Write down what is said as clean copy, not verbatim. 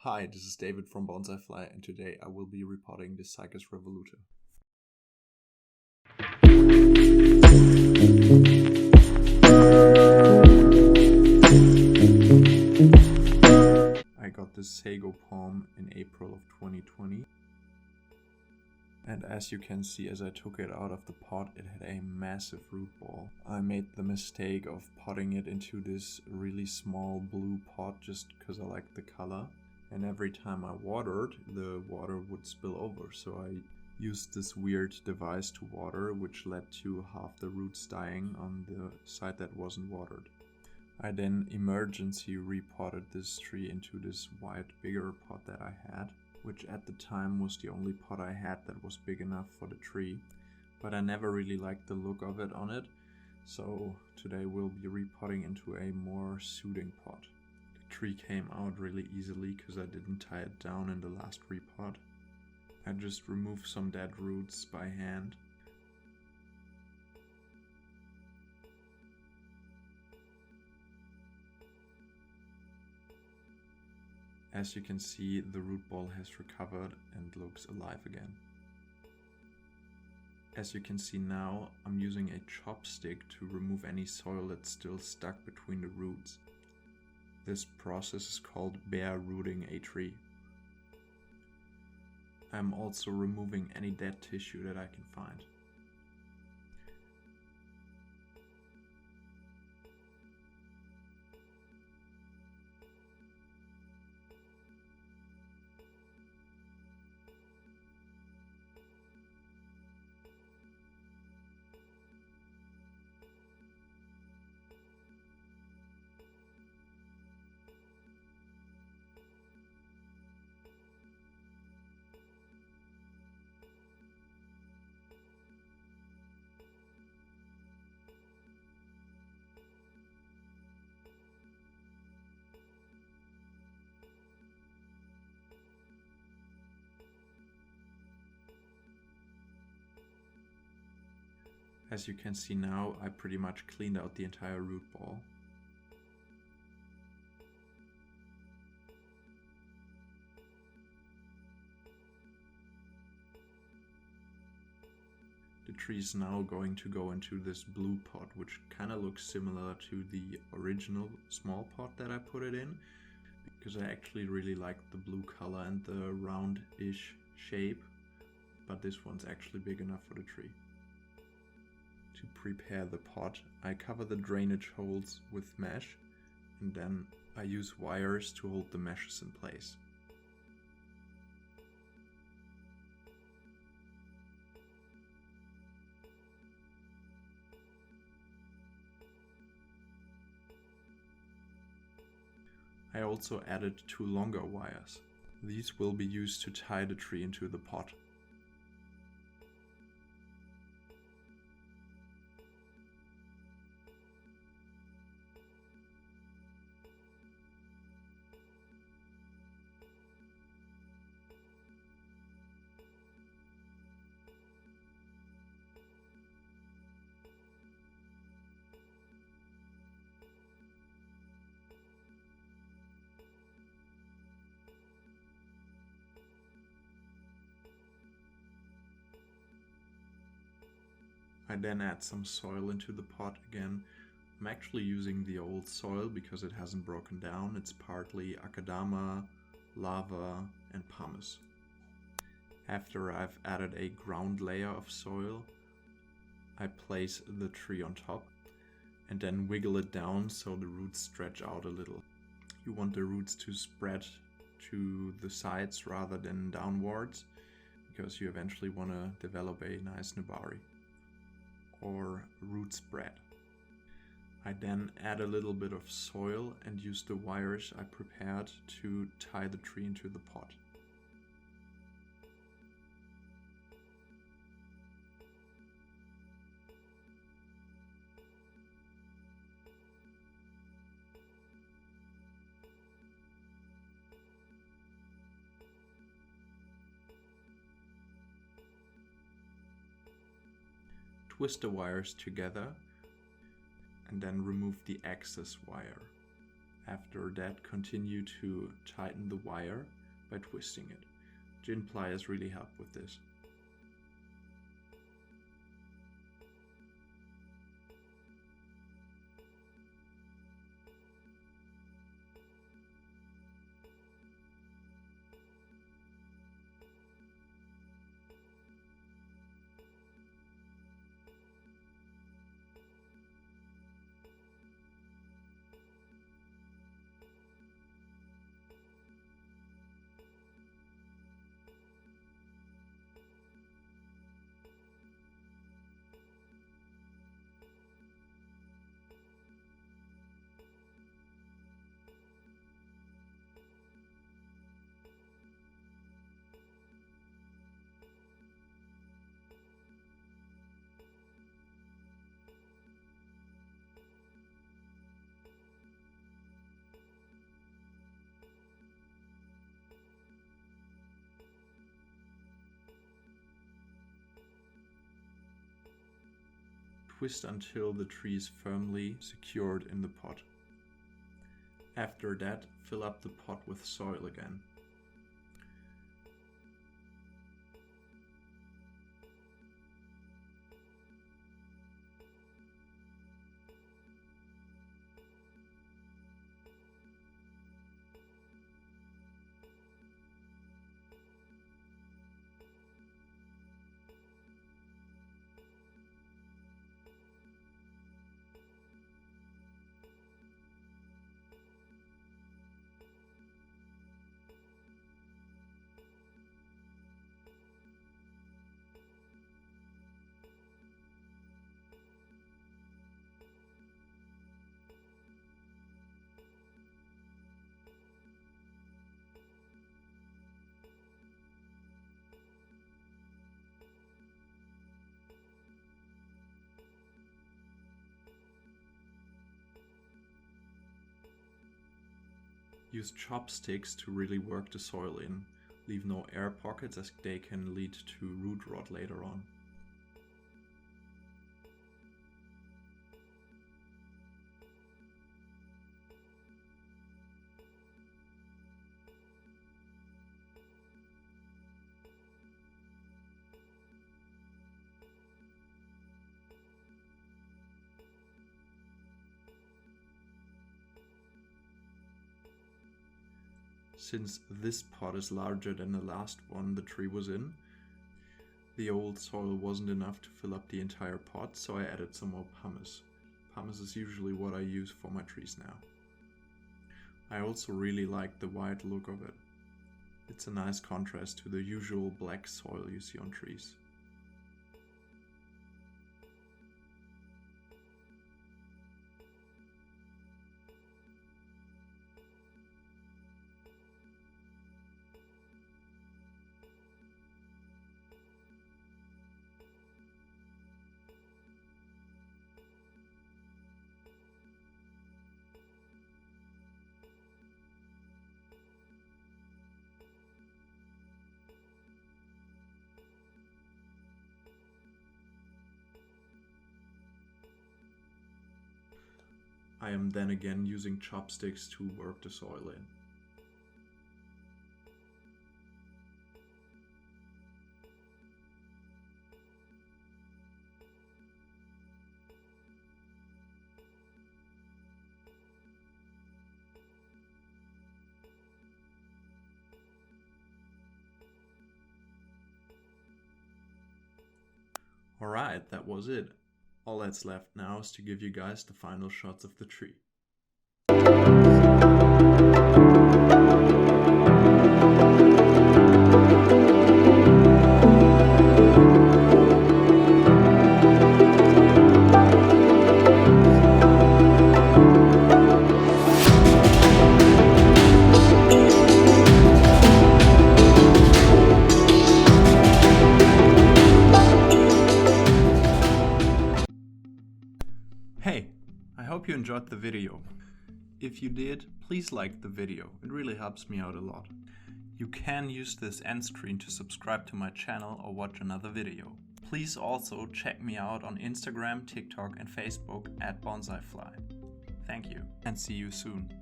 Hi, this is David from Bonsaifly, and today I will be repotting the Cycas Revoluta. I got this Sago Palm in April of 2020. And as you can see, as I took it out of the pot, it had a massive root ball. I made the mistake of potting it into this really small blue pot just because I liked the color. And every time I watered, the water would spill over. So I used this weird device to water, which led to half the roots dying on the side that wasn't watered. I then emergency repotted this tree into this white bigger pot that I had, which at the time was the only pot I had that was big enough for the tree, but I never really liked the look of it on it, so today we'll be repotting into a more suiting pot. The tree came out really easily because I didn't tie it down in the last repot. I just removed some dead roots by hand. As you can see, the root ball has recovered and looks alive again. As you can see now, I'm using a chopstick to remove any soil that's still stuck between the roots. This process is called bare rooting a tree. I'm also removing any dead tissue that I can find. As you can see now, I pretty much cleaned out the entire root ball. The tree is now going to go into this blue pot, which kind of looks similar to the original small pot that I put it in, because I actually really liked the blue color and the round-ish shape, but this one's actually big enough for the tree. To prepare the pot, I cover the drainage holes with mesh, and then I use wires to hold the meshes in place. I also added 2 longer wires. These will be used to tie the tree into the pot. I then add some soil into the pot again. I'm actually using the old soil because it hasn't broken down. It's partly akadama, lava, and pumice. After I've added a ground layer of soil, I place the tree on top and then wiggle it down so the roots stretch out a little. You want the roots to spread to the sides rather than downwards, because you eventually want to develop a nice nabari or root spread. I then add a little bit of soil and use the wires I prepared to tie the tree into the pot. Twist the wires together and then remove the excess wire. After that, continue to tighten the wire by twisting it. Gin pliers really help with this. Twist until the tree is firmly secured in the pot. After that, fill up the pot with soil again. Use chopsticks to really work the soil in. Leave no air pockets as they can lead to root rot later on. Since this pot is larger than the last one the tree was in, the old soil wasn't enough to fill up the entire pot, so I added some more pumice. Pumice is usually what I use for my trees now. I also really like the white look of it. It's a nice contrast to the usual black soil you see on trees. I am then again using chopsticks to work the soil in. Alright, that was it. All that's left now is to give you guys the final shots of the tree. Hey, I hope you enjoyed the video. If you did, please like the video, it really helps me out a lot. You can use this end screen to subscribe to my channel or watch another video. Please also check me out on Instagram, TikTok and Facebook at Bonsaifly. Thank you and see you soon.